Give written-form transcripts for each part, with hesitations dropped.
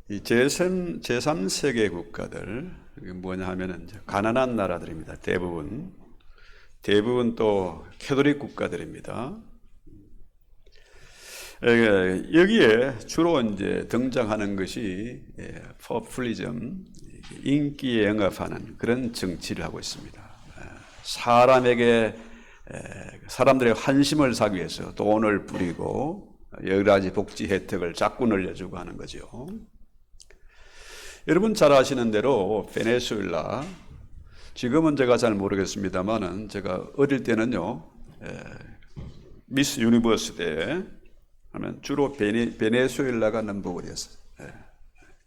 이 제3세계 국가들, 이게 뭐냐 하면은 가난한 나라들입니다. 대부분 또 캐톨릭 국가들입니다. 여기에 주로 이제 등장하는 것이 포퓰리즘, 인기에 영합하는 그런 정치를 하고 있습니다. 사람들의 환심을 사기 위해서 돈을 뿌리고 여러 가지 복지 혜택을 자꾸 늘려주고 하는 거죠. 여러분 잘 아시는 대로 베네수엘라, 지금은 제가 잘 모르겠습니다만은 제가 어릴 때는요, 미스 유니버스 때 하면 주로 베네수엘라가 넘버원이었어요.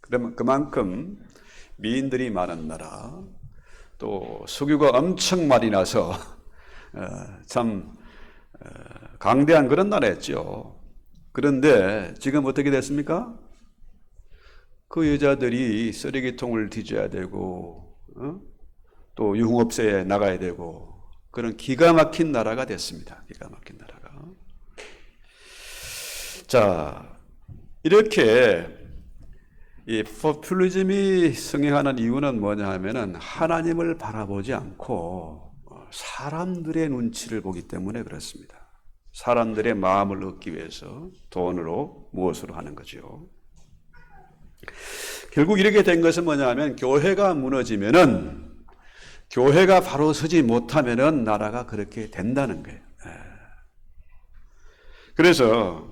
그러면 그만큼 미인들이 많은 나라, 또 석유가 엄청 많이 나서 참 강대한 그런 나라였죠. 그런데 지금 어떻게 됐습니까? 그 여자들이 쓰레기통을 뒤져야 되고, 또 유흥업소에 나가야 되고, 그런 기가 막힌 나라가 됐습니다. 기가 막힌 나라가. 자, 이렇게 이 포퓰리즘이 성행하는 이유는 뭐냐 하면은 하나님을 바라보지 않고 사람들의 눈치를 보기 때문에 그렇습니다. 사람들의 마음을 얻기 위해서 돈으로 무엇으로 하는 거죠. 결국 이렇게 된 것은 뭐냐 하면 교회가 무너지면은, 교회가 바로 서지 못하면은 나라가 그렇게 된다는 거예요. 그래서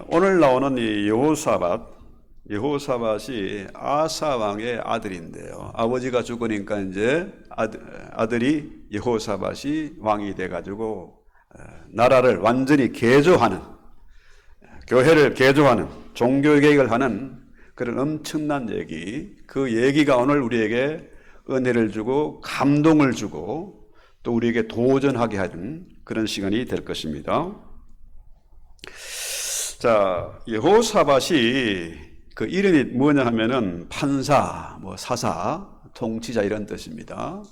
오늘 나오는 이 여호사밧이 아사 왕의 아들인데요. 아버지가 죽으니까 이제 아들이 여호사밧이 왕이 돼가지고 나라를 완전히 개조하는, 교회를 개조하는, 종교개혁을 하는 그런 엄청난 얘기, 그 얘기가 오늘 우리에게 은혜를 주고 감동을 주고 또 우리에게 도전하게 하는 그런 시간이 될 것입니다. 자, 여호사밧이 그 이름이 뭐냐 하면은 판사, 사사, 통치자 이런 뜻입니다.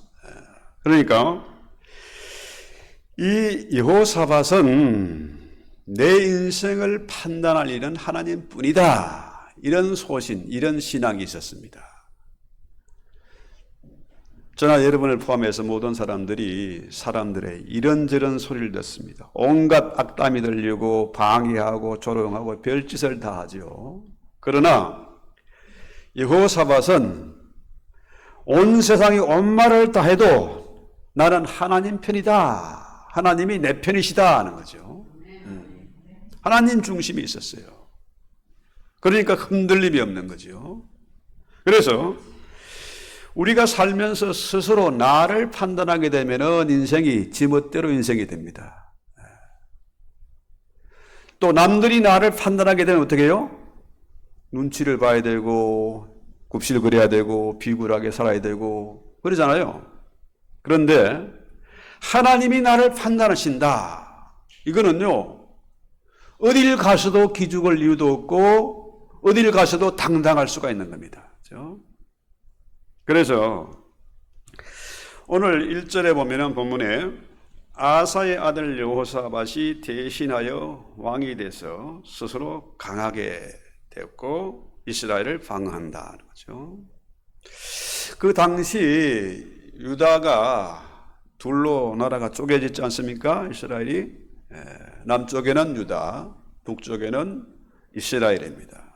그러니까 이 여호사밧은 내 인생을 판단할 일은 하나님뿐이다, 이런 소신, 이런 신앙이 있었습니다. 저나 여러분을 포함해서 모든 사람들이 사람들의 이런저런 소리를 듣습니다. 온갖 악담이 들리고 방해하고 조롱하고 별짓을 다 하죠. 그러나 여호사밧은 온 세상이 온 말을 다 해도 나는 하나님 편이다, 하나님이 내 편이시다 하는 거죠. 하나님 중심이 있었어요. 그러니까 흔들림이 없는 거죠. 그래서 우리가 살면서 스스로 나를 판단하게 되면은 인생이 지멋대로 인생이 됩니다. 또 남들이 나를 판단하게 되면 어떻게 해요? 눈치를 봐야 되고 굽실거려야 되고 비굴하게 살아야 되고 그러잖아요. 그런데 하나님이 나를 판단하신다, 이거는요, 어딜 가서도 기죽을 이유도 없고 어딜 가서도 당당할 수가 있는 겁니다. 그렇죠? 그래서 오늘 1절에 보면은 본문에 아사의 아들 여호사밧이 대신하여 왕이 돼서 스스로 강하게 되었고 이스라엘을 방어한다는 거죠. 그 당시 유다가 둘로 나라가 쪼개졌지 않습니까? 이스라엘이 남쪽에는 유다, 북쪽에는 이스라엘입니다.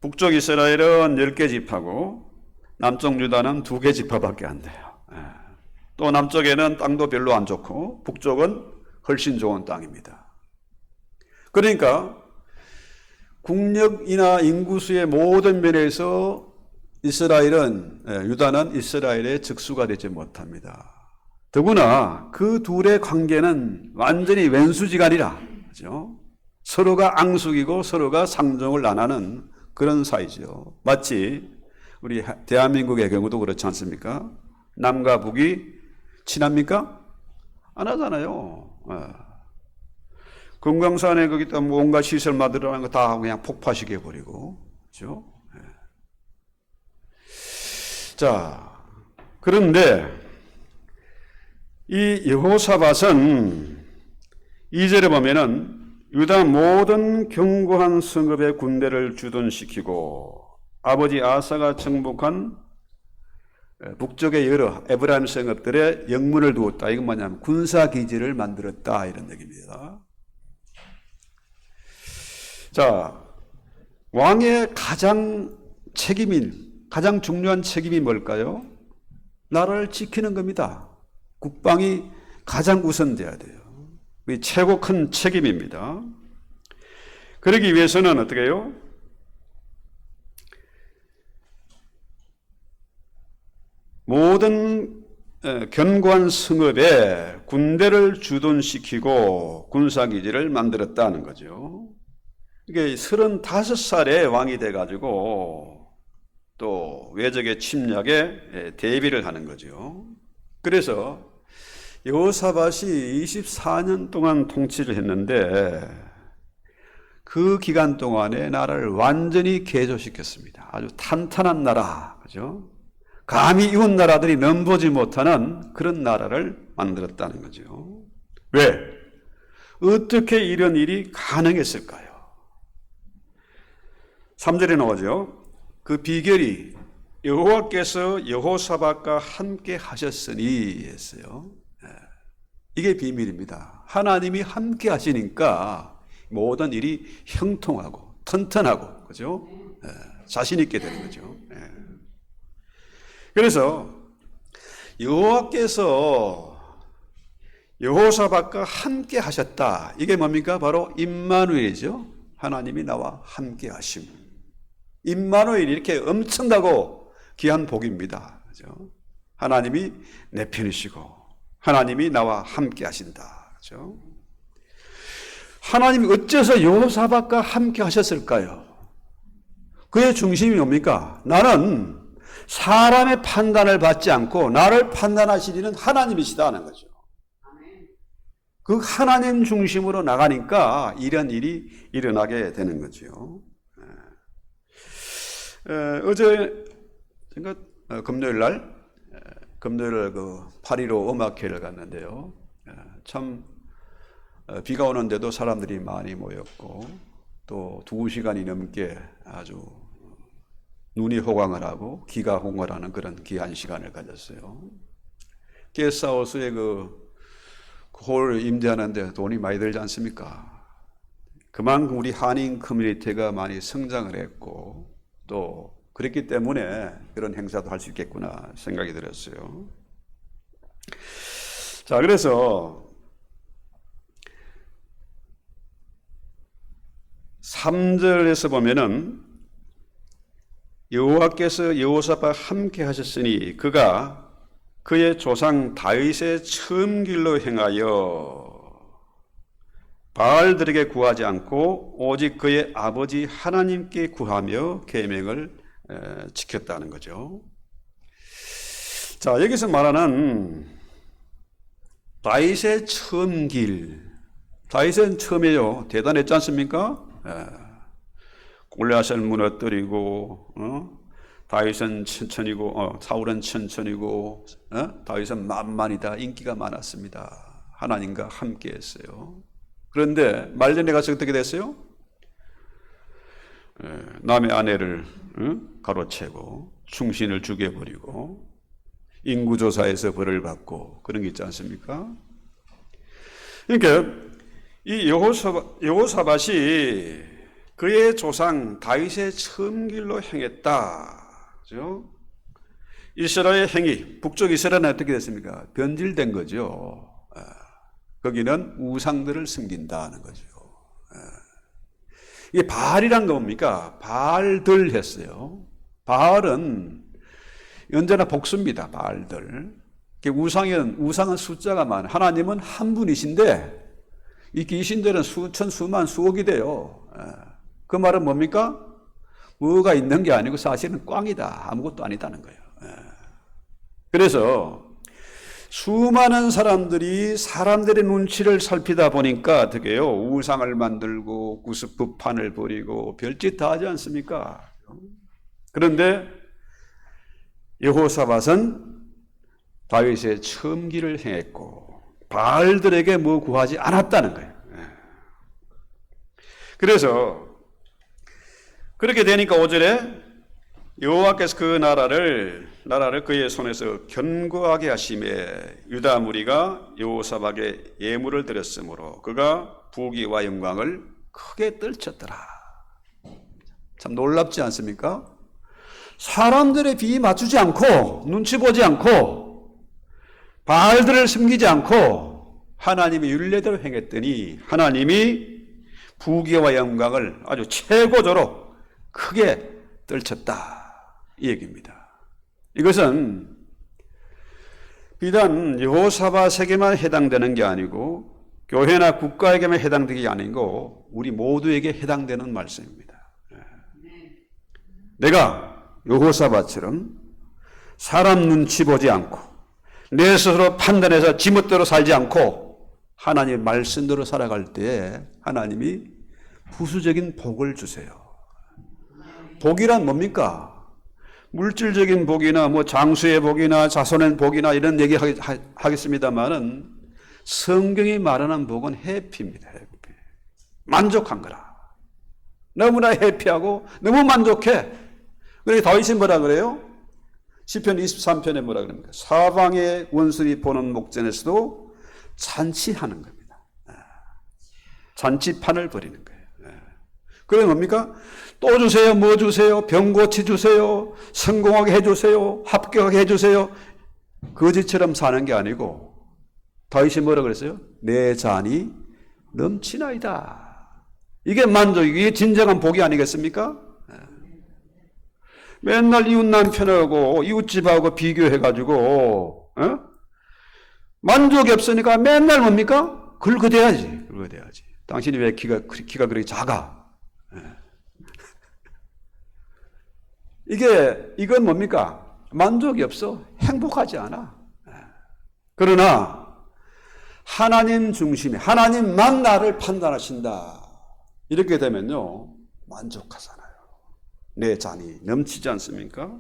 북쪽 이스라엘은 10개 지파고 남쪽 유다는 2개 지파밖에 안 돼요. 또 남쪽에는 땅도 별로 안 좋고 북쪽은 훨씬 좋은 땅입니다. 그러니까 국력이나 인구수의 모든 면에서 유다는 이스라엘의 적수가 되지 못합니다. 더구나 그 둘의 관계는 완전히 왼수지간이라, 그렇죠? 서로가 앙숙이고 서로가 상종을 안 하는 그런 사이죠. 마치 우리 대한민국의 경우도 그렇지 않습니까? 남과 북이 친합니까? 안 하잖아요. 금강산에 거기다 온갖 시설 만들어놓은 거 다 그냥 폭파시켜버리고, 그렇죠? 자, 그런데 이 여호사밧은 2절에 보면은 유다 모든 견고한 성읍의 군대를 주둔시키고 아버지 아사가 정복한 북쪽의 여러 에브라임 성읍들의 영문을 두었다. 이건 뭐냐면 군사기지를 만들었다 이런 얘기입니다. 자, 왕의 가장 중요한 책임이 뭘까요? 나라를 지키는 겁니다. 국방이 가장 우선돼야 돼요. 이 최고 큰 책임입니다. 그러기 위해서는 어떻게 해요? 모든 견고한 성읍에 군대를 주둔시키고 군사기지를 만들었다는 거죠. 이게 35살에 왕이 돼가지고 또 외적의 침략에 대비를 하는 거죠. 그래서 여호사밧이 24년 동안 통치를 했는데 그 기간 동안에 나라를 완전히 개조시켰습니다. 아주 탄탄한 나라, 그죠? 감히 이웃 나라들이 넘보지 못하는 그런 나라를 만들었다는 거죠. 왜? 어떻게 이런 일이 가능했을까요? 3절에 나오죠. 그 비결이 여호와께서 여호사밧과 함께 하셨으니 했어요. 이게 비밀입니다. 하나님이 함께 하시니까 모든 일이 형통하고 튼튼하고, 그죠? 자신 있게 되는 거죠. 그래서 여호와께서 여호사밧과 함께 하셨다. 이게 뭡니까? 바로 임마누엘이죠. 하나님이 나와 함께 하심. 임마누엘이 이렇게 엄청나고 귀한 복입니다. 그죠? 하나님이 내 편이시고 하나님이 나와 함께 하신다. 그죠? 하나님이 어째서 여호사밧과 함께 하셨을까요? 그의 중심이 뭡니까? 나는 사람의 판단을 받지 않고 나를 판단하시는 하나님이시다는 거죠. 그 하나님 중심으로 나가니까 이런 일이 일어나게 되는 거죠. 어제 금요일 날 그 8.15 음악회를 갔는데요. 참 비가 오는데도 사람들이 많이 모였고 또 2시간이 넘게 아주 눈이 호강을 하고 귀가 홍어라는 그런 귀한 시간을 가졌어요. 게스트하우스에 홀 임대하는데 돈이 많이 들지 않습니까? 그만큼 우리 한인 커뮤니티가 많이 성장을 했고 또 그랬기 때문에 그런 행사도 할 수 있겠구나 생각이 들었어요. 자, 그래서 3절에서 보면은 여호와께서 여호사밧과 함께 하셨으니 그가 그의 조상 다윗의 처음 길로 행하여 바알들에게 구하지 않고 오직 그의 아버지 하나님께 구하며 계명을 지켰다는 거죠. 자, 여기서 말하는 다윗의 처음 길, 다윗은 처음이에요. 대단했지 않습니까? 골리앗을 무너뜨리고 다윗은 천천히고 사울은 천천히고 다윗은 만만이다. 인기가 많았습니다. 하나님과 함께 했어요. 그런데 말년에 가서 어떻게 됐어요? 남의 아내를 가로채고 충신을 죽여버리고 인구조사에서 벌을 받고 그런 게 있지 않습니까? 그러니까 이 여호사밧이 그의 조상 다윗의 처음 길로 행했다. 그죠? 이스라엘의 행위, 북쪽 이스라엘은 어떻게 됐습니까? 변질된 거죠. 거기는 우상들을 섬긴다는 거죠. 이게 바알이란 거 뭡니까? 바알들 했어요. 바알은 언제나 복수입니다. 바알들. 우상은 숫자가 많아요. 하나님은 한 분이신데 이 귀신들은 수천, 수만, 수억이 돼요. 그 말은 뭡니까? 뭐가 있는 게 아니고 사실은 꽝이다. 아무것도 아니다는 거예요. 그래서 수많은 사람들이 사람들의 눈치를 살피다 보니까 어떻게 해요? 우상을 만들고 구스프판을 벌이고 별짓 다 하지 않습니까? 그런데 여호사밧은 다윗의 처음 길을 행했고 바알들에게 뭐 구하지 않았다는 거예요. 그래서 그렇게 되니까 5절에 여호와께서 그 나라를 그의 손에서 견고하게 하심에 유다 무리가 여호사밧에게 예물을 드렸으므로 그가 부귀와 영광을 크게 떨쳤더라. 참 놀랍지 않습니까? 사람들의 비위 맞추지 않고 눈치 보지 않고 바알들을 섬기지 않고 하나님의 율례대로 행했더니 하나님이 부귀와 영광을 아주 최고조로 크게 떨쳤다, 이 얘기입니다. 이것은 비단 여호사밧에게만 해당되는 게 아니고 교회나 국가에게만 해당되는 게 아니고 우리 모두에게 해당되는 말씀입니다. 내가 여호사밧처럼 사람 눈치 보지 않고 내 스스로 판단해서 지멋대로 살지 않고 하나님의 말씀대로 살아갈 때 하나님이 부수적인 복을 주세요. 복이란 뭡니까? 물질적인 복이나 뭐 장수의 복이나 자손의 복이나 이런 얘기 하겠습니다만은 성경이 말하는 복은 해피입니다. 해피. 만족한 거라. 너무나 해피하고 너무 만족해. 그러니까 다윗이 뭐라 그래요? 시편 23편에 뭐라 그럽니까? 사방의 원수들이 보는 목전에서도 잔치하는 겁니다. 잔치판을 벌이는 거예요. 그게 뭡니까? 또 주세요, 뭐 주세요, 병 고치 주세요, 성공하게 해주세요, 합격하게 해주세요. 거지처럼 사는 게 아니고 다윗이 뭐라 그랬어요? 내 잔이 넘치나이다. 이게 만족, 이게 진정한 복이 아니겠습니까? 맨날 이웃 남편하고 이웃집하고 비교해가지고 만족이 없으니까 맨날 뭡니까? 긁어대야지. 당신이 왜 키가 그렇게 작아? 이건 뭡니까? 만족이 없어. 행복하지 않아. 그러나 하나님 중심에 하나님만 나를 판단하신다. 이렇게 되면요 만족하잖아요. 내 잔이 넘치지 않습니까?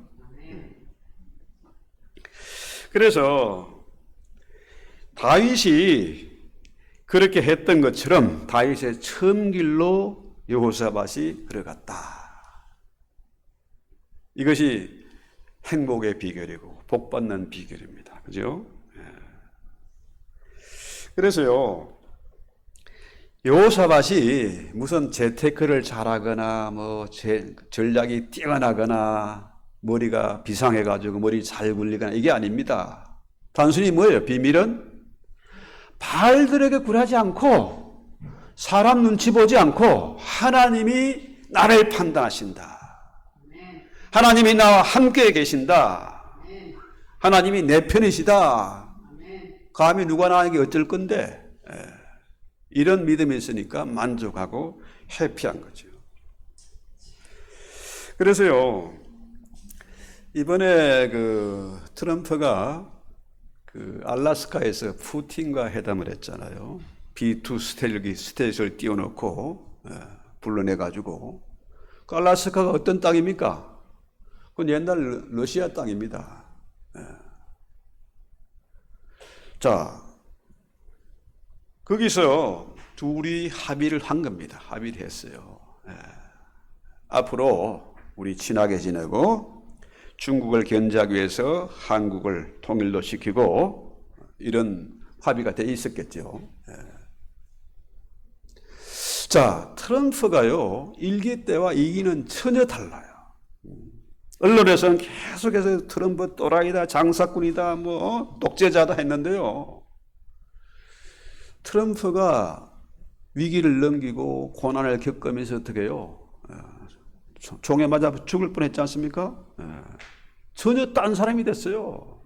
그래서 다윗이 그렇게 했던 것처럼 다윗의 처음 길로 여호사밧이 들어갔다. 이것이 행복의 비결이고 복받는 비결입니다. 그죠? 그래서요 여호사밧이 무슨 재테크를 잘하거나 뭐 전략이 뛰어나거나 머리가 비상해가지고 머리 잘 굴리거나 이게 아닙니다. 단순히 뭐예요? 비밀은 바알들에게 굴하지 않고 사람 눈치 보지 않고 하나님이 나를 판단하신다. 하나님이 나와 함께 계신다. 하나님이 내 편이시다. 감히 누가 나에게 어쩔 건데 이런 믿음이 있으니까 만족하고 해피한 거죠. 그래서요 이번에 트럼프가 알래스카에서 푸틴과 회담을 했잖아요. B2 스텔스를 띄워놓고 불러내가지고 알래스카가 어떤 땅입니까? 그건 옛날 러시아 땅입니다. 자, 거기서 둘이 합의를 한 겁니다. 합의를 했어요. 앞으로 우리 친하게 지내고 중국을 견제하기 위해서 한국을 통일도 시키고 이런 합의가 돼 있었겠죠. 자, 트럼프가요 1기 때와 2기는 전혀 달라요. 언론에서는 계속해서 트럼프 또라이다, 장사꾼이다, 독재자다 했는데요. 트럼프가 위기를 넘기고 고난을 겪으면서 어떻게 해요? 총에 맞아 죽을 뻔했지 않습니까? 전혀 딴 사람이 됐어요.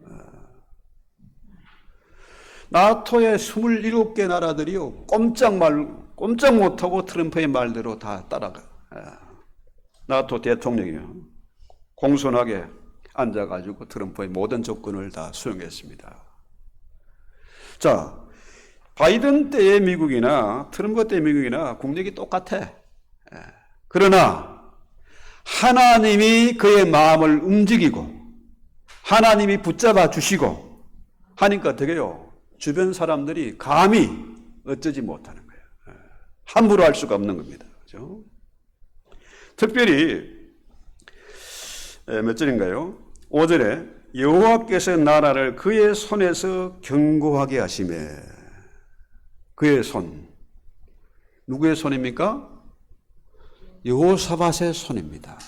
나토의 27개 나라들이요 꼼짝 못하고 트럼프의 말대로 다 따라가. 나토 대통령이요 공손하게 앉아가지고 트럼프의 모든 조건을 다 수용했습니다. 자, 바이든 때의 미국이나 트럼프 때의 미국이나 국력이 똑같아. 그러나 하나님이 그의 마음을 움직이고 하나님이 붙잡아 주시고 하니까 어떻게 해요? 주변 사람들이 감히 어쩌지 못하는 거예요. 함부로 할 수가 없는 겁니다. 그죠? 특별히 몇 절인가요? 5절에 여호와께서 나라를 그의 손에서 견고하게 하시매. 그의 손. 누구의 손입니까? 여호사밧의 손입니다.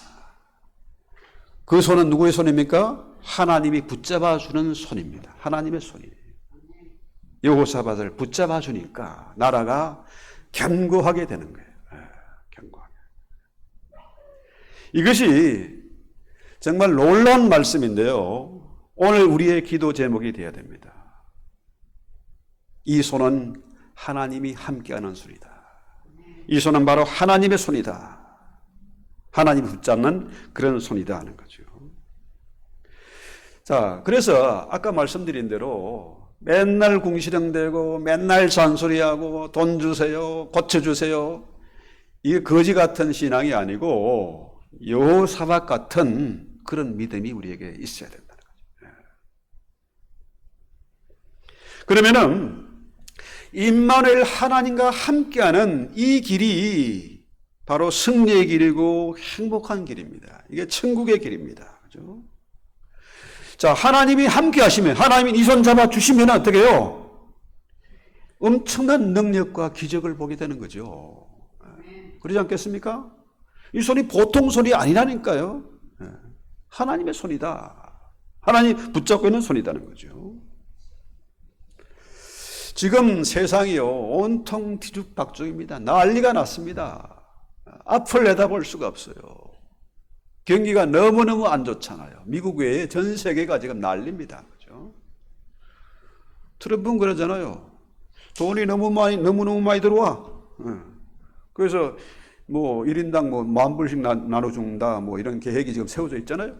그 손은 누구의 손입니까? 하나님이 붙잡아 주는 손입니다. 하나님의 손이에요. 여호사밧을 붙잡아 주니까 나라가 견고하게 되는 거예요. 견고하게. 이것이 정말 놀라운 말씀인데요. 오늘 우리의 기도 제목이 되어야 됩니다. 이 손은 하나님이 함께하는 손이다. 이 손은 바로 하나님의 손이다. 하나님이 붙잡는 그런 손이다 하는 거죠. 자, 그래서 아까 말씀드린 대로 맨날 궁시렁대고 맨날 잔소리하고 돈 주세요, 고쳐주세요. 이게 거지 같은 신앙이 아니고 여호사밧 같은 그런 믿음이 우리에게 있어야 된다는 거죠. 그러면은 임마누엘 하나님과 함께하는 이 길이 바로 승리의 길이고 행복한 길입니다. 이게 천국의 길입니다. 그죠? 자, 하나님이 함께 하시면, 하나님이 이 손 잡아 주시면 어떻게 해요? 엄청난 능력과 기적을 보게 되는 거죠. 그러지 않겠습니까? 이 손이 보통 손이 아니라니까요. 하나님의 손이다. 하나님 붙잡고 있는 손이라는 거죠. 지금 세상이요, 온통 뒤죽박죽입니다. 난리가 났습니다. 앞을 내다볼 수가 없어요. 경기가 너무너무 안 좋잖아요. 미국 외에 전 세계가 지금 난립니다. 그죠? 트럼프는 그러잖아요. 돈이 너무너무 많이 들어와. 그래서 뭐 1인당 뭐 10,000불씩 나눠준다 뭐 이런 계획이 지금 세워져 있잖아요.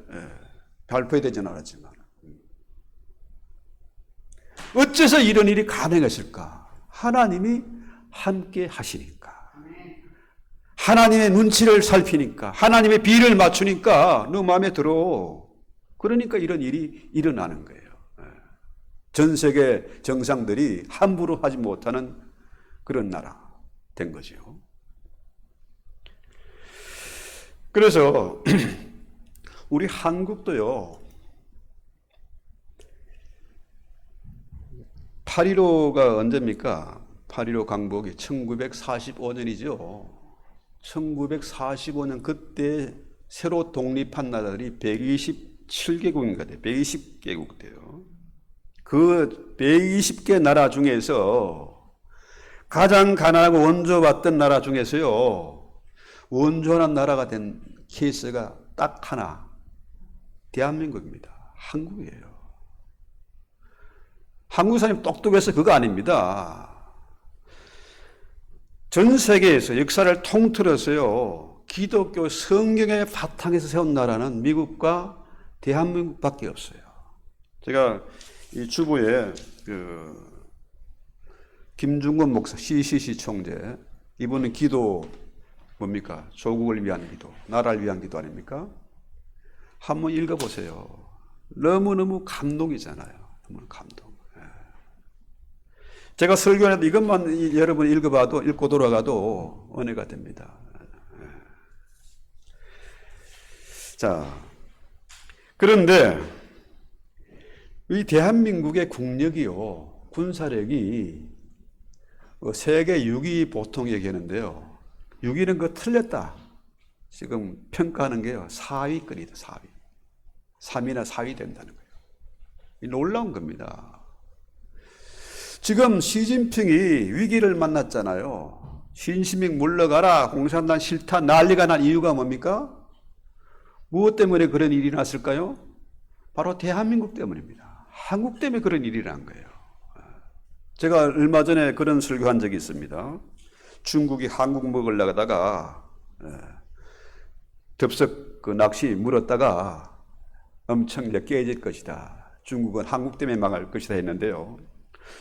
발표되지는 않았지만. 어째서 이런 일이 가능했을까? 하나님이 함께 하시니까. 하나님의 눈치를 살피니까, 하나님의 비를 맞추니까 너 마음에 들어. 그러니까 이런 일이 일어나는 거예요. 전 세계 정상들이 함부로 하지 못하는 그런 나라 된 거죠. 그래서 우리 한국도요, 8.15가 언제입니까? 8.15 강복이 1945년이죠. 1945년 그때 새로 독립한 나라들이 127개국인가 돼요. 120개국 돼요. 그 120개 나라 중에서 가장 가난하고 원조받던 나라 중에서요, 원조한 나라가 된 케이스가 딱 하나, 대한민국입니다. 한국이에요. 한국 사람이 똑똑해서 그거 아닙니다. 전 세계에서 역사를 통틀어서요, 기독교 성경의 바탕에서 세운 나라는 미국과 대한민국밖에 없어요. 제가 이 주보에 김중건 목사, CCC 총재, 이분은 기도 뭡니까? 조국을 위한 기도, 나라를 위한 기도 아닙니까? 한번 읽어보세요. 너무너무 감동이잖아요. 너무 감동. 제가 설교하는데 이것만 여러분 읽어봐도, 읽고 돌아가도 은혜가 됩니다. 자, 그런데 이 대한민국의 국력이요, 군사력이 세계 6위 보통 얘기하는데요, 6위는 그거 틀렸다. 지금 평가하는 게요, 4위권이다, 4위. 3위나 4위 된다는 거예요. 놀라운 겁니다. 지금 시진핑이 위기를 만났잖아요. 시진핑 물러가라, 공산당 싫다, 난리가 난 이유가 뭡니까? 무엇 때문에 그런 일이 났을까요? 바로 대한민국 때문입니다. 한국 때문에 그런 일이 난 거예요. 제가 얼마 전에 그런 설교한 적이 있습니다. 중국이 한국 먹으려고 하다가 덥석 그 낚시 물었다가 엄청 깨질 것이다. 중국은 한국 때문에 망할 것이다 했는데요.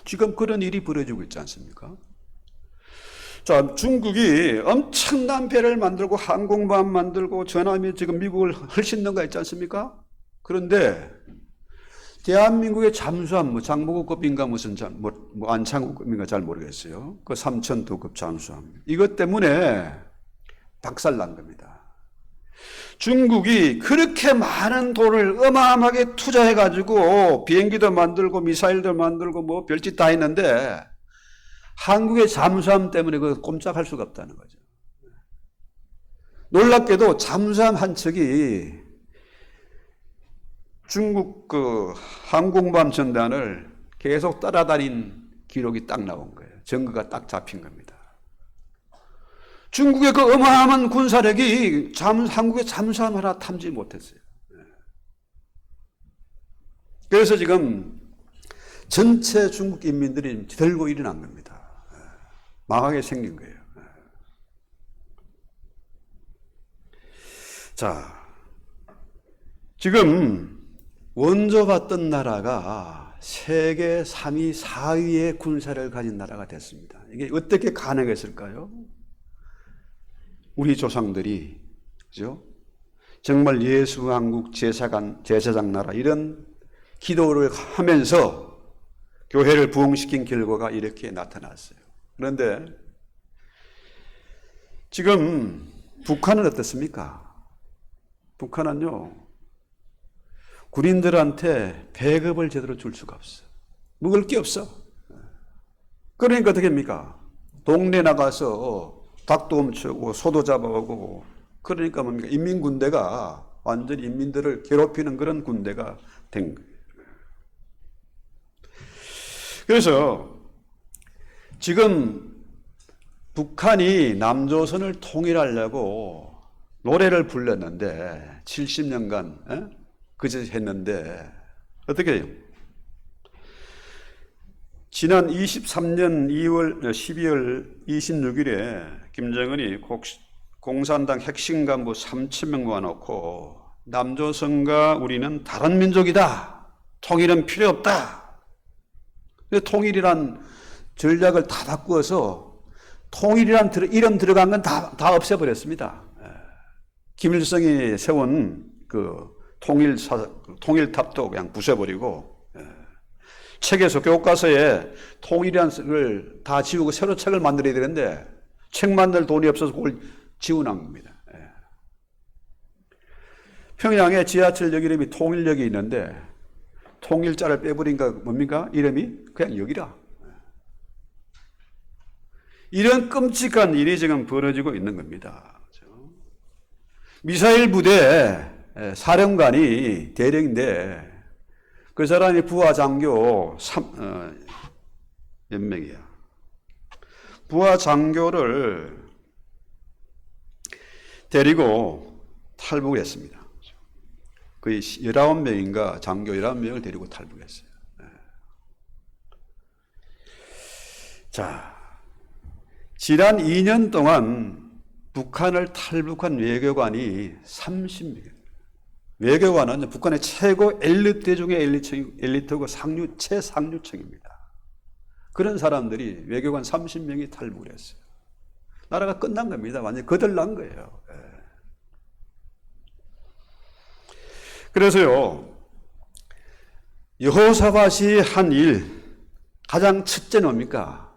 지금 그런 일이 벌어지고 있지 않습니까? 자, 중국이 엄청난 배를 만들고 항공모함 만들고 전함이 지금 미국을 훨씬 넘어있지 않습니까? 그런데 대한민국의 잠수함, 뭐 장보고급인가 무슨 안창호급인가 잘 모르겠어요. 그 3,000도급 잠수함. 이것 때문에 박살난 겁니다. 중국이 그렇게 많은 돈을 어마어마하게 투자해가지고 비행기도 만들고 미사일도 만들고 뭐 별짓 다 했는데 한국의 잠수함 때문에 그 꼼짝할 수가 없다는 거죠. 놀랍게도 잠수함 한 척이 중국 그 항공모함 전단을 계속 따라다닌 기록이 딱 나온 거예요. 증거가 딱 잡힌 겁니다. 중국의 그 어마어마한 군사력이 한국의 잠수함 하나 탐지 못했어요. 그래서 지금 전체 중국 인민들이 들고 일어난 겁니다. 망하게 생긴 거예요. 자, 지금 원조받던 나라가 세계 3위, 4위의 군사를 가진 나라가 됐습니다. 이게 어떻게 가능했을까요? 우리 조상들이, 그죠? 정말 예수왕국 제사장 나라 이런 기도를 하면서 교회를 부흥시킨 결과가 이렇게 나타났어요. 그런데 지금 북한은 어떻습니까? 북한은요, 군인들한테 배급을 제대로 줄 수가 없어. 먹을 게 없어. 그러니까 어떻게 합니까? 동네 나가서 닭도 훔쳐오고 소도 잡아오고, 그러니까 뭡니까? 인민군대가 완전히 인민들을 괴롭히는 그런 군대가 된 거예요. 그래서 지금 북한이 남조선을 통일하려고 노래를 불렀는데 70년간 그저 했는데 어떻게 해요? 지난 23년 12월 26일에 김정은이 공산당 핵심 간부 3,000명 모아놓고 남조선과 우리는 다른 민족이다. 통일은 필요 없다. 통일이란 전략을 다 바꾸어서 통일이란 이름 들어간 건 다 없애버렸습니다. 김일성이 세운 그 통일탑도 그냥 부숴버리고, 책에서 교과서에 통일이라는 걸 다 지우고 새로 책을 만들어야 되는데 책 만들 돈이 없어서 그걸 지우는 겁니다. 평양에 지하철역 이름이 통일역이 있는데 통일자를 빼버린가 뭡니까? 이름이 그냥 역이라. 이런 끔찍한 일이 지금 벌어지고 있는 겁니다. 미사일 부대 사령관이 대령인데 그 사람이 부하 장교 몇 명이야? 부하 장교를 데리고 탈북했습니다. 거의 19명인가 장교 19명을 데리고 탈북했어요. 자, 지난 2년 동안 북한을 탈북한 외교관이 30명. 외교관은 북한의 최고 엘리트 중에 엘리트고 최상류층입니다. 그런 사람들이 외교관 30명이 탈북을 했어요. 나라가 끝난 겁니다. 완전히 거들난 거예요. 그래서요, 여호사밧이 한 일, 가장 첫째는 뭡니까?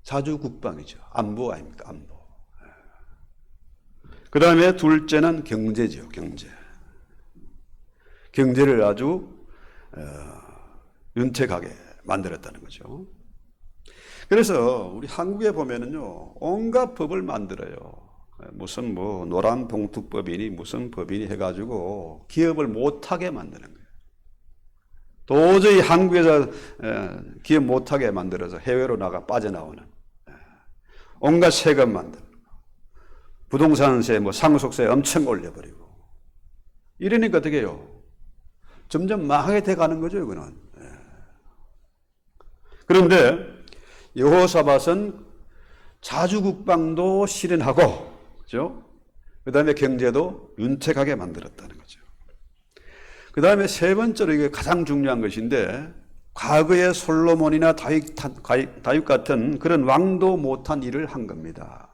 자주국방이죠. 안보 아닙니까? 안보. 그 다음에 둘째는 경제죠. 경제를 아주 윤택하게 만들었다는 거죠. 그래서 우리 한국에 보면은요, 온갖 법을 만들어요. 무슨 뭐 노란 봉투법이니 무슨 법이니 해가지고 기업을 못하게 만드는 거예요. 도저히 한국에서 기업 못하게 만들어서 해외로 빠져나오는 온갖 세금 만들고 부동산세, 뭐 상속세 엄청 올려버리고 이러니까 어떻게 해요? 점점 망하게 돼가는 거죠, 이거는. 그런데 여호사밧은 자주국방도 실현하고, 그죠? 그 다음에 경제도 윤택하게 만들었다는 거죠. 그 다음에 세 번째로 이게 가장 중요한 것인데, 과거의 솔로몬이나 다윗 같은 그런 왕도 못한 일을 한 겁니다.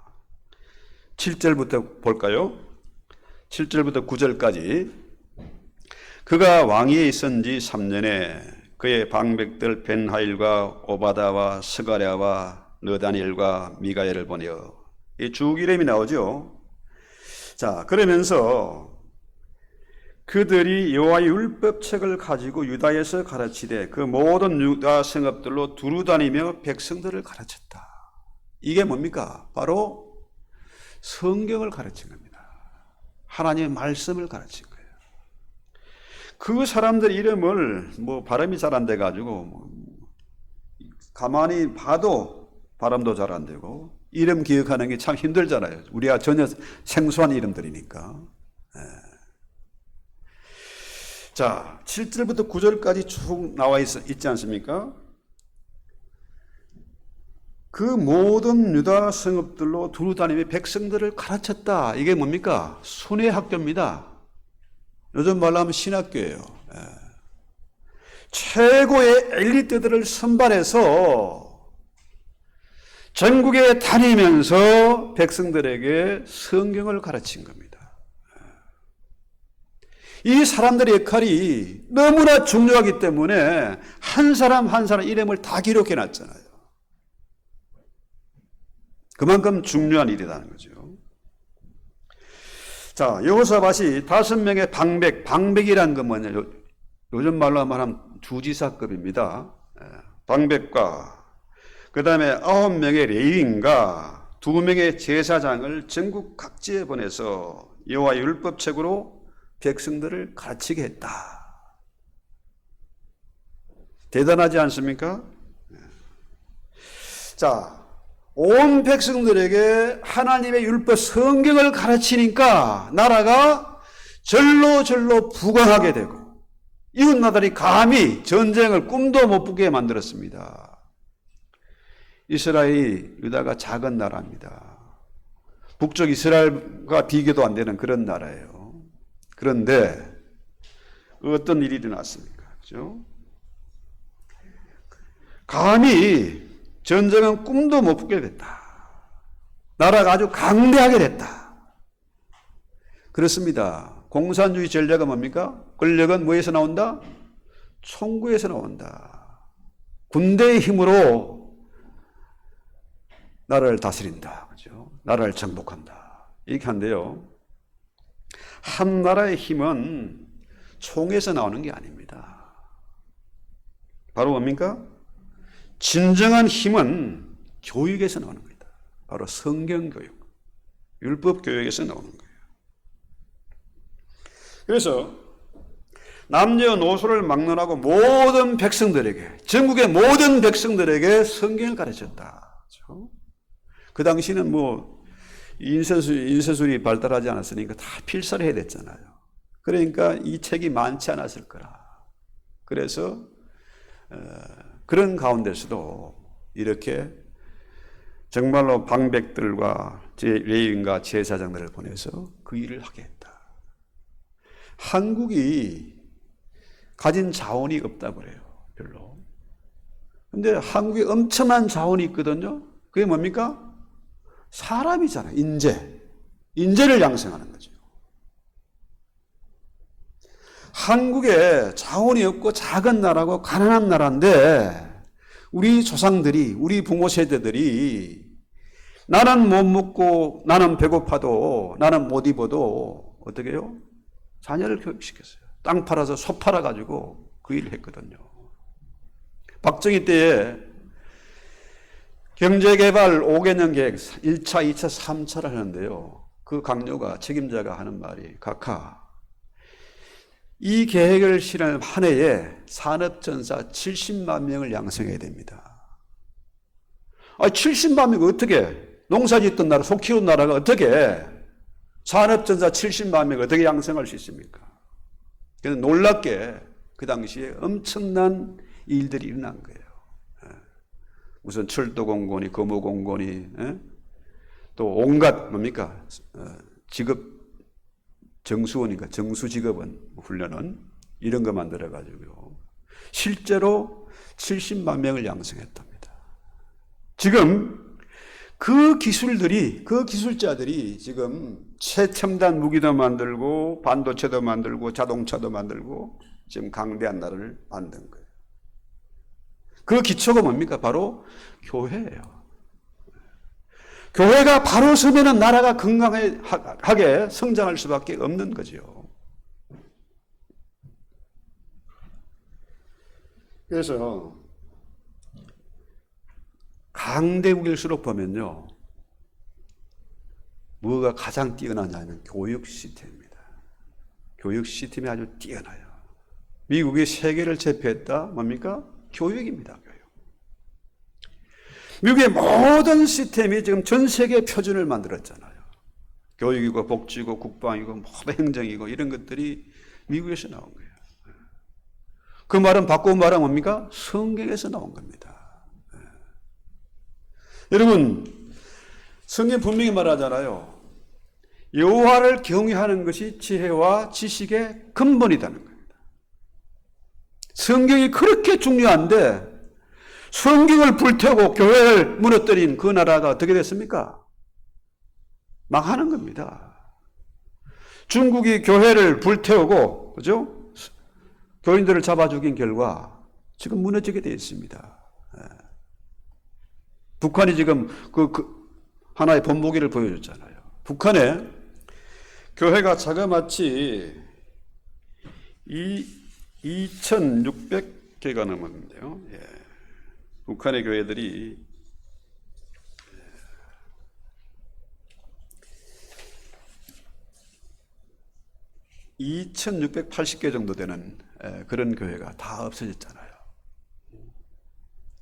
7절부터 볼까요? 7절부터 9절까지. 그가 왕위에 있은 지 3년에 그의 방백들 벤하일과 오바다와 스가랴와 느다니엘과 미가엘을 보내어 이 쭉 이름이 나오죠. 자, 그러면서 그들이 여호와의 율법책을 가지고 유다에서 가르치되 그 모든 유다 성읍들로 두루 다니며 백성들을 가르쳤다. 이게 뭡니까? 바로 성경을 가르친 겁니다. 하나님의 말씀을 가르친 거예요. 그 사람들 이름을 발음이 잘 안 돼가지고 가만히 봐도 발음도 잘 안 되고 이름 기억하는 게 참 힘들잖아요. 우리가 전혀 생소한 이름들이니까. 자, 7절부터 9절까지 쭉 나와 있지 않습니까? 그 모든 유다 성읍들로 두루 다니며 백성들을 가르쳤다. 이게 뭡니까? 순회 학교입니다. 요즘 말로 하면 신학교예요. 최고의 엘리트들을 선발해서 전국에 다니면서 백성들에게 성경을 가르친 겁니다. 이 사람들의 역할이 너무나 중요하기 때문에 한 사람 한 사람 이름을 다 기록해 놨잖아요. 그만큼 중요한 일이라는 거죠. 자, 여호사밧이 5명의 방백이라는 건 뭐냐? 요즘 말로 하면 주지사급입니다. 방백과 그 다음에 9명의 레위인과 2명의 제사장을 전국 각지에 보내서 여호와의 율법책으로 백성들을 가르치게 했다. 대단하지 않습니까? 자, 온 백성들에게 하나님의 율법 성경을 가르치니까 나라가 절로 부강하게 되고 이웃나라들이 감히 전쟁을 꿈도 못 꾸게 만들었습니다. 이스라엘이 유다가 작은 나라입니다. 북쪽 이스라엘과 비교도 안 되는 그런 나라예요. 그런데 어떤 일이 일어났습니까? 그렇죠? 감히 전쟁은 꿈도 못 꾸게 됐다. 나라가 아주 강대하게 됐다. 그렇습니다. 공산주의 전략은 뭡니까? 권력은 뭐에서 나온다? 총구에서 나온다. 군대의 힘으로 나라를 다스린다. 그렇죠? 나라를 정복한다. 이렇게 한데요. 한 나라의 힘은 총에서 나오는 게 아닙니다. 바로 뭡니까? 진정한 힘은 교육에서 나오는 겁니다. 바로 성경교육, 율법교육에서 나오는 거예요. 그래서 남녀노소를 막론하고 모든 백성들에게, 전국의 모든 백성들에게 성경을 가르쳤다. 그렇죠? 그 당시는 인쇄술이 발달하지 않았으니까 다 필사를 해야 됐잖아요. 그러니까 이 책이 많지 않았을 거라. 그래서 그런 가운데서도 이렇게 정말로 방백들과 레위인과 제사장들을 보내서 그 일을 하게 했다. 한국이 가진 자원이 없다 그래요. 별로. 근데 한국에 엄청난 자원이 있거든요. 그게 뭡니까? 사람이잖아요. 인재를 양성하는 거죠. 한국에 자원이 없고 작은 나라고 가난한 나라인데 우리 조상들이, 우리 부모 세대들이 나는 못 먹고 나는 배고파도 나는 못 입어도 어떻게 해요? 자녀를 교육시켰어요. 땅 팔아서 소 팔아가지고 그 일을 했거든요. 박정희 때에 경제개발 5개년 계획 1차, 2차, 3차를 하는데요. 그 강요가 책임자가 하는 말이 각하 이 계획을 실현한 한 해에 산업전사 70만 명을 양성해야 됩니다. 70만 명 어떻게 농사 짓던 나라, 소 키우는 나라가 어떻게 산업전사 70만 명을 어떻게 양성할 수 있습니까? 그래서 놀랍게 그 당시에 엄청난 일들이 일어난 거예요. 무슨 철도공고니, 거무공고니, 또 온갖 뭡니까? 직업 정수원이니까 정수직업원 훈련은 이런 거 만들어가지고요. 실제로 70만 명을 양성했답니다. 지금 그 기술자들이 지금 최첨단 무기도 만들고 반도체도 만들고 자동차도 만들고 지금 강대한 나라를 만든 거예요. 그 기초가 뭡니까? 바로 교회예요. 교회가 바로 서면은 나라가 건강하게 성장할 수밖에 없는 거죠. 그래서 강대국일수록 보면요, 뭐가 가장 뛰어나냐면 교육 시스템입니다. 교육 시스템이 아주 뛰어나요. 미국이 세계를 제패했다. 뭡니까? 교육입니다. 교육. 미국의 모든 시스템이 지금 전 세계 표준을 만들었잖아요. 교육이고 복지고 국방이고 모든 행정이고 이런 것들이 미국에서 나온 거예요. 그 말은 바꾸고 말하면 뭡니까? 성경에서 나온 겁니다. 여러분, 성경 분명히 말하잖아요. 여호와를 경외하는 것이 지혜와 지식의 근본이라는 겁니다. 성경이 그렇게 중요한데 성경을 불태우고 교회를 무너뜨린 그 나라가 어떻게 됐습니까? 망하는 겁니다. 중국이 교회를 불태우고, 그죠? 교인들을 잡아 죽인 결과 지금 무너지게 되어 있습니다. 북한이 지금 하나의 본보기를 보여줬잖아요. 북한에 교회가 자그마치 2,600개가 넘었는데요. 예. 북한의 교회들이 2,680개 정도 되는 그런 교회가 다 없어졌잖아요.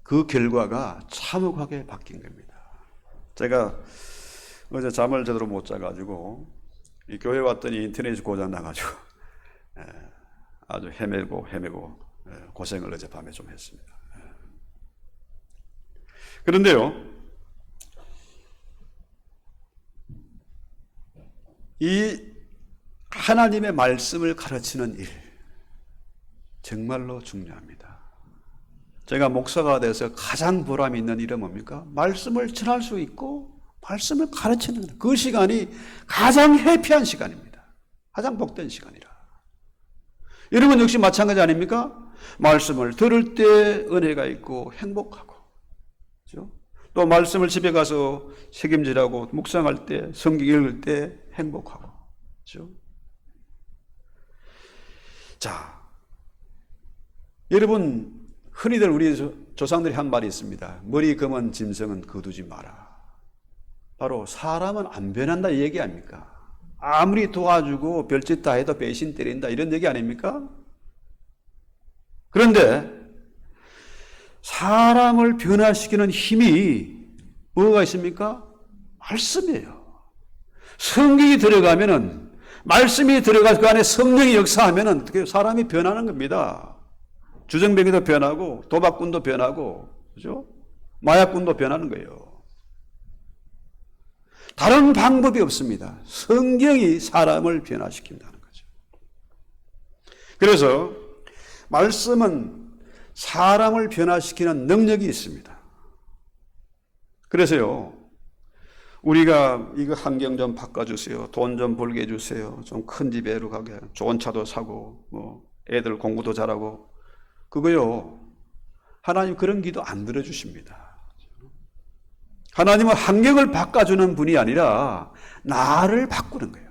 그 결과가 참혹하게 바뀐 겁니다. 제가 어제 잠을 제대로 못 자가지고 이 교회 왔더니 인터넷이 고장 나가지고 아주 헤매고 고생을 어젯밤에 좀 했습니다. 그런데요, 이 하나님의 말씀을 가르치는 일 정말로 중요합니다. 제가 목사가 돼서 가장 보람 있는 일은 뭡니까? 말씀을 전할 수 있고 말씀을 가르치는 그 시간이 가장 해피한 시간입니다. 가장 복된 시간이라. 여러분 역시 마찬가지 아닙니까? 말씀을 들을 때 은혜가 있고 행복하고, 그렇죠? 또 말씀을 집에 가서 책임지라고 묵상할 때, 성경 읽을 때 행복하고, 그렇죠? 자, 여러분 흔히들 우리 조상들이 한 말이 있습니다. 머리 검은 짐승은 거두지 마라. 바로 사람은 안 변한다 이 얘기 아닙니까? 아무리 도와주고 별짓 다 해도 배신 때린다 이런 얘기 아닙니까? 그런데 사람을 변화시키는 힘이 뭐가 있습니까? 말씀이에요. 성경이 들어가면은, 말씀이 들어가서 그 안에 성령이 역사하면은 어떻게 사람이 변하는 겁니다. 주정뱅이도 변하고 도박꾼도 변하고, 그죠? 마약꾼도 변하는 거예요. 다른 방법이 없습니다. 성경이 사람을 변화시킨다는 거죠. 그래서 말씀은 사람을 변화시키는 능력이 있습니다. 그래서요, 우리가 이거 환경 좀 바꿔주세요. 돈 좀 벌게 해주세요. 좀 큰 집에로 가게. 좋은 차도 사고, 애들 공부도 잘하고. 그거요, 하나님 그런 기도 안 들어주십니다. 하나님은 환경을 바꿔주는 분이 아니라 나를 바꾸는 거예요.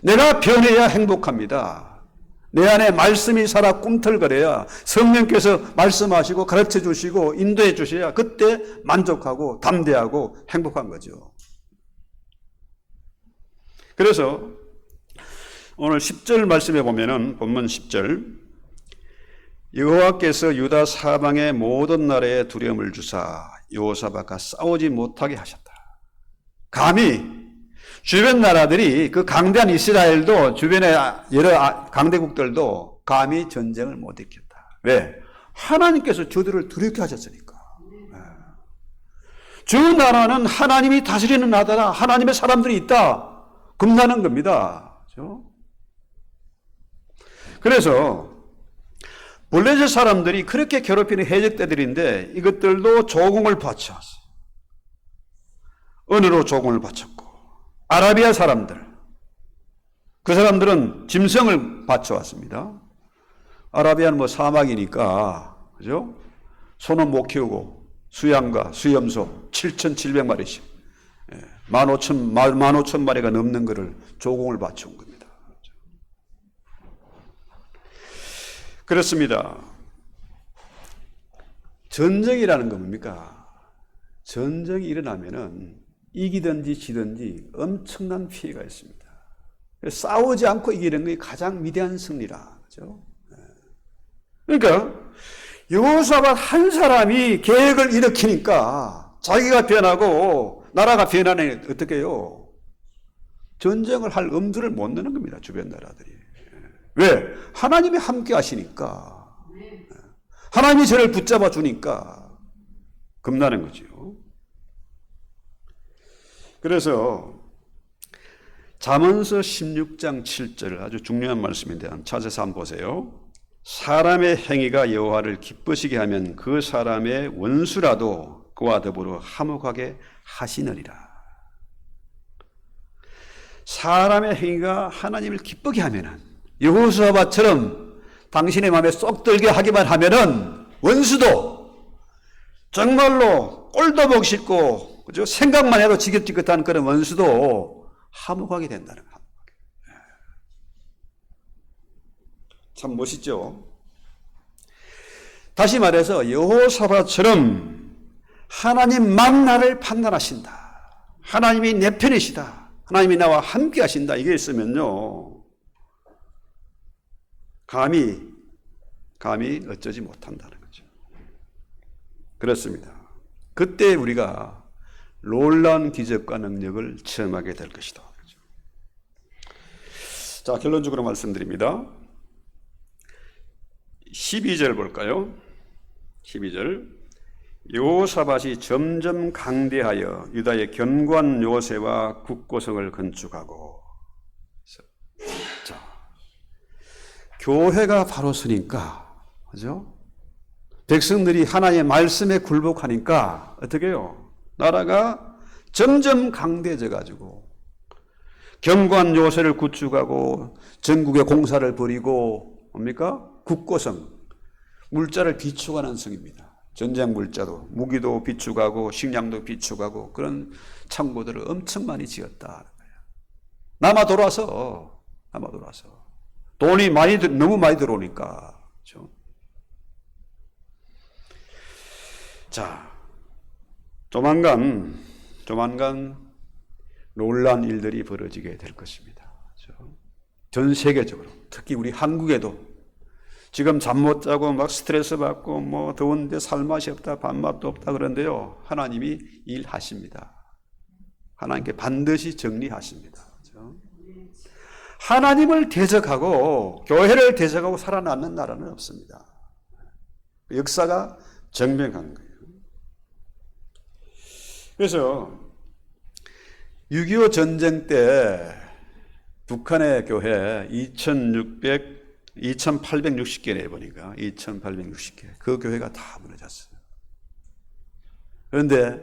내가 변해야 행복합니다. 내 안에 말씀이 살아 꿈틀거려야 성령께서 말씀하시고 가르쳐 주시고 인도해 주셔야 그때 만족하고 담대하고 행복한 거죠. 그래서 오늘 10절 말씀해 보면은 본문 10절, 여호와께서 유다 사방의 모든 나라에 두려움을 주사 여호사밧과 싸우지 못하게 하셨다. 감히 주변 나라들이, 그 강대한 이스라엘도, 주변의 여러 강대국들도 감히 전쟁을 못 일으켰다. 왜? 하나님께서 저들을 두렵게 하셨으니까. 저 나라는 하나님이 다스리는 나라다. 하나님의 사람들이 있다. 겁나는 겁니다. 그렇죠? 그래서 블레셋 사람들이 그렇게 괴롭히는 해적대들인데 이것들도 조공을 바쳐왔어요. 은으로 조공을 바쳤고, 아라비아 사람들, 그 사람들은 짐승을 바쳐왔습니다. 아라비아는 사막이니까, 그죠? 소는 못 키우고 수양과 수염소 7,700마리씩 15,000마리가 넘는 것을 조공을 바쳐온 겁니다. 그렇습니다. 전쟁이라는 건 뭡니까? 전쟁이 일어나면은 이기든지 지든지 엄청난 피해가 있습니다. 싸우지 않고 이기는 게 가장 위대한 승리라. 그렇죠? 그러니까 여호사밧 한 사람이 계획을 일으키니까 자기가 변하고 나라가 변하는 어떻게 해요? 전쟁을 할 엄두를 못 내는 겁니다. 주변 나라들이. 왜? 하나님이 함께 하시니까. 하나님이 저를 붙잡아 주니까 겁나는 거죠. 그래서 잠언서 16장 7절 아주 중요한 말씀인데 찾아서 한번 보세요. 사람의 행위가 여호와를 기쁘시게 하면 그 사람의 원수라도 그와 더불어 화목하게 하시느니라. 사람의 행위가 하나님을 기쁘게 하면은 여호사밧처럼 당신의 마음에 쏙 들게 하기만 하면은 원수도 정말로 꼴도 보기 싫고 그죠? 생각만 해도 지긋지긋한 그런 원수도 화목하게 된다는 거예요. 참 멋있죠? 다시 말해서 여호사밧처럼 하나님만 나를 판단하신다. 하나님이 내 편이시다. 하나님이 나와 함께 하신다. 이게 있으면요. 감히 어쩌지 못한다는 거죠. 그렇습니다. 그때 우리가 놀라운 기적과 능력을 체험하게 될 것이다. 자, 결론적으로 말씀드립니다. 12절 볼까요? 12절. 여호사밧이 점점 강대하여 유다의 견고한 요새와 국고성을 건축하고. 자, 교회가 바로 서니까, 그죠? 백성들이 하나님의 말씀에 굴복하니까 어떻게 해요? 나라가 점점 강대해져 가지고 견고한 요새를 구축하고 전국에 공사를 벌이고 뭡니까? 국고성, 물자를 비축하는 성입니다. 전쟁 물자도, 무기도 비축하고 식량도 비축하고 그런 창고들을 엄청 많이 지었다. 남아 돌아서 돈이 너무 많이 들어오니까. 그렇죠? 자, 조만간 놀라운 일들이 벌어지게 될 것입니다. 그렇죠? 전 세계적으로, 특히 우리 한국에도 지금 잠 못 자고 막 스트레스 받고 뭐 더운데 살맛이 없다, 밥맛도 없다 그런데요. 하나님이 일하십니다. 하나님께 반드시 정리하십니다. 그렇죠? 하나님을 대적하고 교회를 대적하고 살아남는 나라는 없습니다. 역사가 증명한 거예요. 그래서 6.25 전쟁 때 북한의 교회 2,860개 내보니까 2,860개 그 교회가 다 무너졌어요. 그런데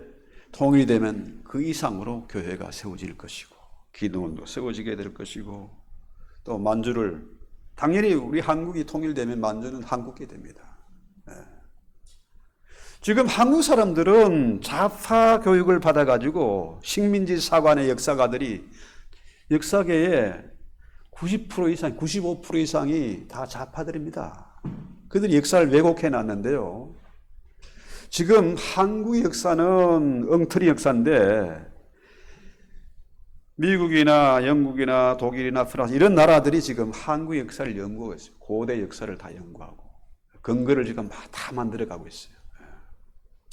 통일이 되면 그 이상으로 교회가 세워질 것이고 기도원도 세워지게 될 것이고 또 만주를 당연히 우리 한국이 통일되면 만주는 한국이 됩니다. 네. 지금 한국 사람들은 좌파 교육을 받아가지고 식민지 사관의 역사가들이 역사계에 90% 이상, 95% 이상이 다 좌파들입니다. 그들이 역사를 왜곡해 놨는데요. 지금 한국의 역사는 엉터리 역사인데 미국이나 영국이나 독일이나 프랑스 이런 나라들이 지금 한국 역사를 연구하고 있어요. 고대 역사를 다 연구하고 근거를 지금 다 만들어가고 있어요.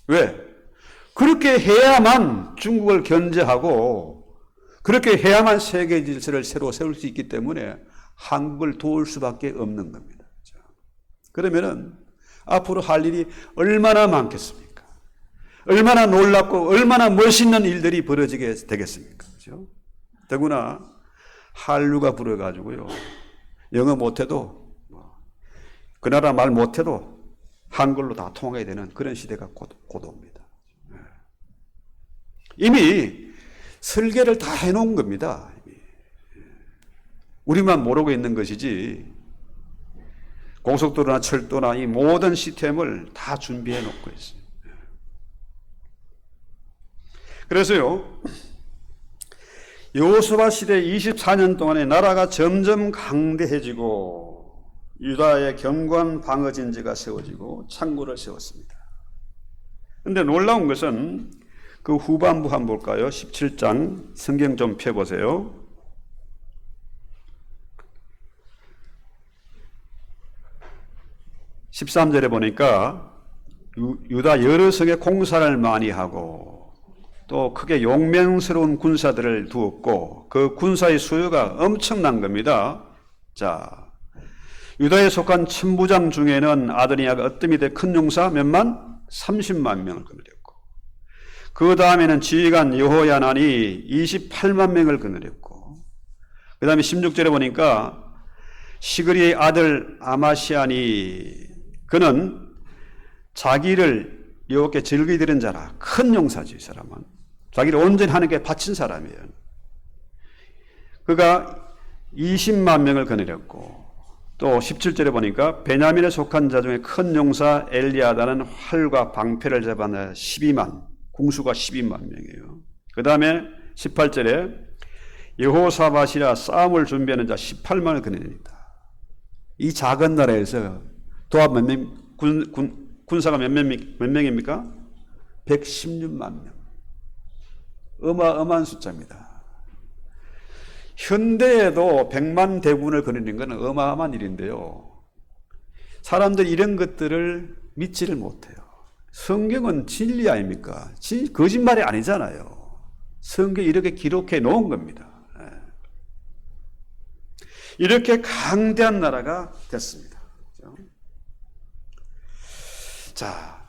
왜? 그렇게 해야만 중국을 견제하고 그렇게 해야만 세계 질서를 새로 세울 수 있기 때문에 한국을 도울 수밖에 없는 겁니다. 그러면은 앞으로 할 일이 얼마나 많겠습니까? 얼마나 놀랍고 얼마나 멋있는 일들이 벌어지게 되겠습니까? 그렇죠? 더구나 한류가 불어가지고요. 영어 못해도 그 나라 말 못해도 한글로 다 통하게 되는 그런 시대가 곧 옵니다. 이미 설계를 다 해놓은 겁니다. 우리만 모르고 있는 것이지 고속도로나 철도나 이 모든 시스템을 다 준비해 놓고 있어요. 그래서요 여호수아 시대 24년 동안에 나라가 점점 강대해지고 유다의 견고한 방어 진지가 세워지고 창고를 세웠습니다. 그런데 놀라운 것은 그 후반부 한번 볼까요? 17장 성경 좀 펴보세요. 13절에 보니까 유다 여러 성에 공사를 많이 하고 또 크게 용맹스러운 군사들을 두었고 그 군사의 수요가 엄청난 겁니다. 자, 유다에 속한 천부장 중에는 아도니아가 어떤 때 큰 용사 몇만? 30만 명을 거느렸고 그 다음에는 지휘관 여호야난이 28만 명을 거느렸고 그 다음에 16절에 보니까 시그리의 아들 아마시안이 그는 자기를 여호와께 즐거이 드린 자라. 큰 용사지 이 사람은. 자기를 온전히 하나님께 바친 사람이에요. 그가 20만 명을 거느렸고 또 17절에 보니까 베냐민에 속한 자 중에 큰 용사 엘리아다는 활과 방패를 잡아내 12만, 궁수가 12만 명이에요. 그 다음에 18절에 여호사밧이라 싸움을 준비하는 자 18만을 거느립니다. 이 작은 나라에서 도합 몇 명, 군사가 몇 명입니까? 116만 명. 어마어마한 숫자입니다. 현대에도 100만 대군을 거느리는 것은 어마어마한 일인데요. 사람들이 이런 것들을 믿지를 못해요. 성경은 진리 아닙니까? 거짓말이 아니잖아요. 성경이 이렇게 기록해 놓은 겁니다. 이렇게 강대한 나라가 됐습니다. 자,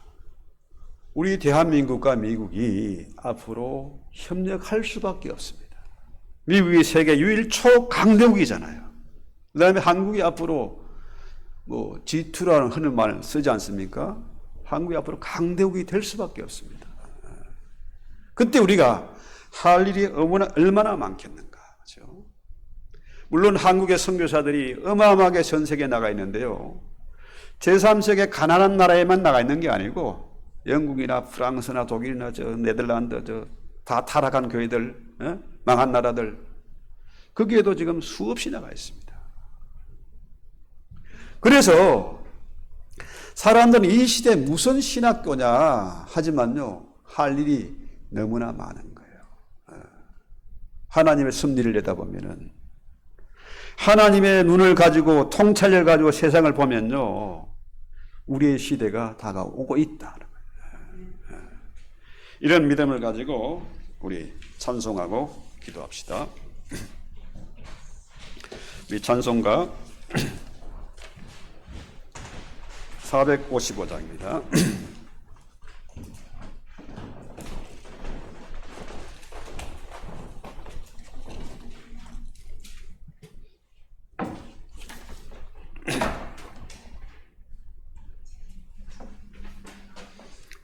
우리 대한민국과 미국이 앞으로 협력할 수밖에 없습니다. 미국이 세계 유일 초강대국이잖아요. 그 다음에 한국이 앞으로 G2라는 흔한 말을 쓰지 않습니까? 한국이 앞으로 강대국이 될 수밖에 없습니다. 그때 우리가 할 일이 얼마나 많겠는가. 그렇죠? 물론 한국의 선교사들이 어마어마하게 전 세계에 나가 있는데요. 제3세계 가난한 나라에만 나가 있는 게 아니고 영국이나 프랑스나 독일이나 네덜란드 다 타락한 교회들, 망한 나라들 거기에도 지금 수없이 나가 있습니다. 그래서 사람들은 이 시대에 무슨 신학교냐 하지만요 할 일이 너무나 많은 거예요. 하나님의 섭리를 내다보면은 하나님의 눈을 가지고 통찰력을 가지고 세상을 보면요 우리의 시대가 다가오고 있다. 이런 믿음을 가지고 우리 찬송하고 기도합시다. 우리 찬송가 455장입니다.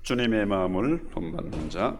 주님의 마음을 본받는 자.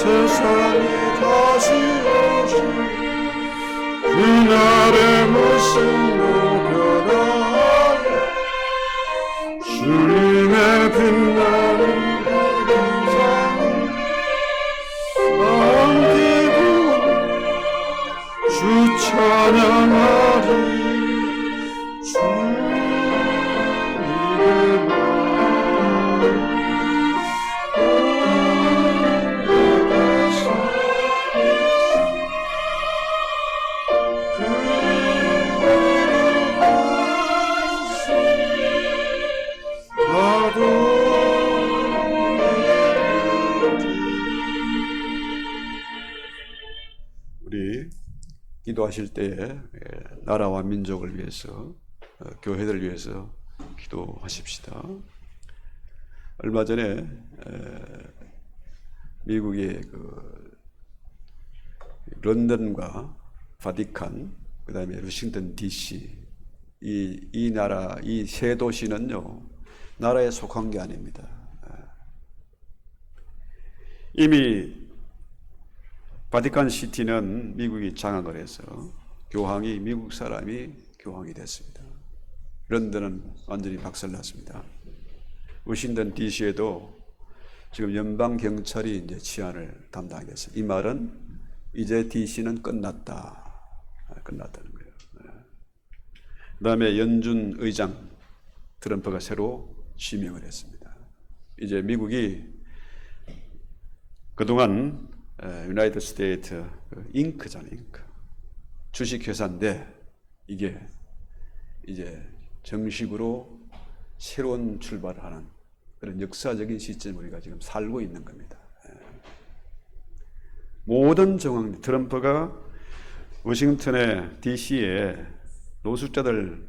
세상이 다스려진 그날의 모습도 변하여 주님의 빛나는 세상을 안기고 주 찬양하리. 우리 기도하실 때에 나라와 민족을 위해서, 교회를 위해서 기도하십시다. 얼마 전에 미국의 런던과 바티칸, 그 다음에 워싱턴 DC, 이 나라, 이 세 도시는요, 나라에 속한 게 아닙니다. 이미 바티칸 시티는 미국이 장악을 해서 교황이, 미국 사람이 교황이 됐습니다. 런던은 완전히 박살났습니다. 워싱턴 DC에도 지금 연방 경찰이 이제 치안을 담당했어요. 이 말은 이제 DC는 끝났다. 끝났다는 거예요. 그 다음에 연준 의장 트럼프가 새로 지명을 했습니다. 이제 미국이 그동안 유나이티드 스테이트 잉크잖아요. 잉크. 주식회사인데 이게 이제 정식으로 새로운 출발을 하는 그런 역사적인 시점을 우리가 지금 살고 있는 겁니다. 모든 정황, 트럼프가 워싱턴의 DC에 노숙자들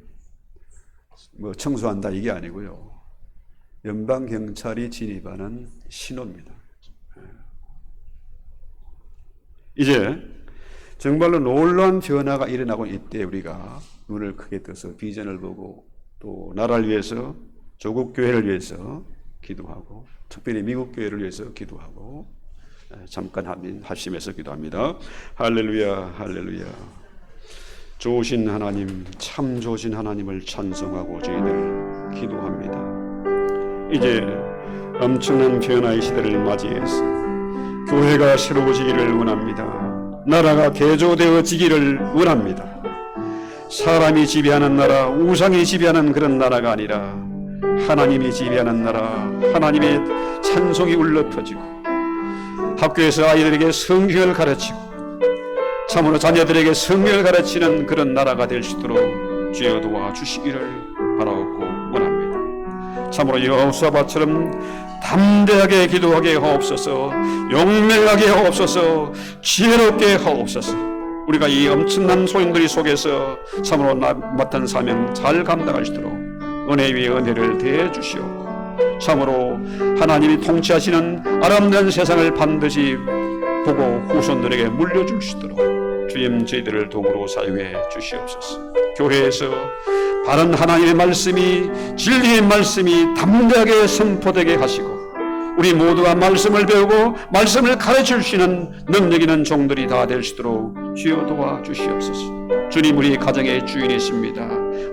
청소한다 이게 아니고요. 연방경찰이 진입하는 신호입니다. 이제 정말로 놀라운 변화가 일어나고 있대. 우리가 눈을 크게 떠서 비전을 보고 또 나라를 위해서, 조국 교회를 위해서 기도하고, 특별히 미국 교회를 위해서 기도하고, 잠깐 합심해서 기도합니다. 할렐루야, 할렐루야. 좋으신 하나님, 참 좋으신 하나님을 찬송하고 저희들 기도합니다. 이제 엄청난 변화의 시대를 맞이해서 교회가 새로워지기를 원합니다. 나라가 개조되어지기를 원합니다. 사람이 지배하는 나라, 우상이 지배하는 그런 나라가 아니라 하나님이 지배하는 나라, 하나님의 찬송이 울려 퍼지고, 학교에서 아이들에게 성경을 가르치고 참으로 자녀들에게 성경을 가르치는 그런 나라가 될 수 있도록 주여 도와주시기를 바라고 원합니다. 참으로 여호수아처럼 담대하게 기도하게 하옵소서, 용맹하게 하옵소서, 지혜롭게 하옵소서. 우리가 이 엄청난 소용돌이 속에서 참으로 맡은 사명 잘 감당할 수 있도록 은혜 위에 은혜를 더해 주시옵고, 참으로 하나님이 통치하시는 아름다운 세상을 반드시 보고 후손들에게 물려줄 수 있도록 주님 저희들을 도구로 사용해 주시옵소서. 교회에서 바른 하나님의 말씀이, 진리의 말씀이 담대하게 선포되게 하시고, 우리 모두가 말씀을 배우고 말씀을 가르칠 수 있는 능력 있는 종들이 다 될 수 있도록 주여 도와주시옵소서. 주님, 우리 가정의 주인이십니다.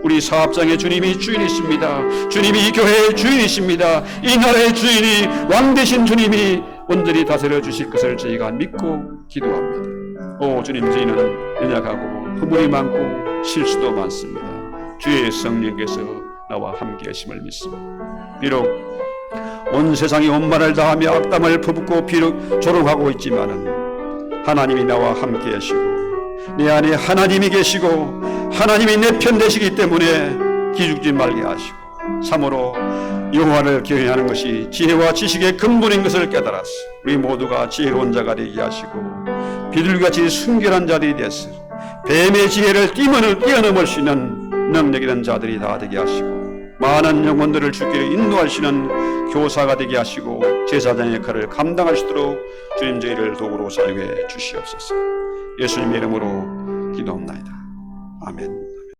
우리 사업장의 주님이 주인이십니다. 주님이 이 교회의 주인이십니다. 이 나라의 주인이, 왕 되신 주님이 온전히 다스려 주실 것을 저희가 믿고 기도합니다. 오 주님, 저희는 연약하고 허물이 많고 실수도 많습니다. 주의 성령께서 나와 함께 하심을 믿습니다. 비록 온 세상이 온만을 다하며 악담을 퍼붓고 비록 조롱하고 있지만은 하나님이 나와 함께 하시고 내 안에 하나님이 계시고 하나님이 내 편 되시기 때문에 기죽지 말게 하시고, 참으로 여호와를 경외하는 것이 지혜와 지식의 근본인 것을 깨달았어. 우리 모두가 지혜로운 자가 되게 하시고 비둘기같이 순결한 자들이 되어서 뱀의 지혜를 뛰어넘을 수 있는 능력 있는 자들이 다 되게 하시고, 많은 영혼들을 주께로 인도할 수 있는 교사가 되게 하시고 제사장의 역할을 감당할 수 있도록 주님 저희를 도구로 사용해 주시옵소서. 예수님의 이름으로 기도합니다. 아멘.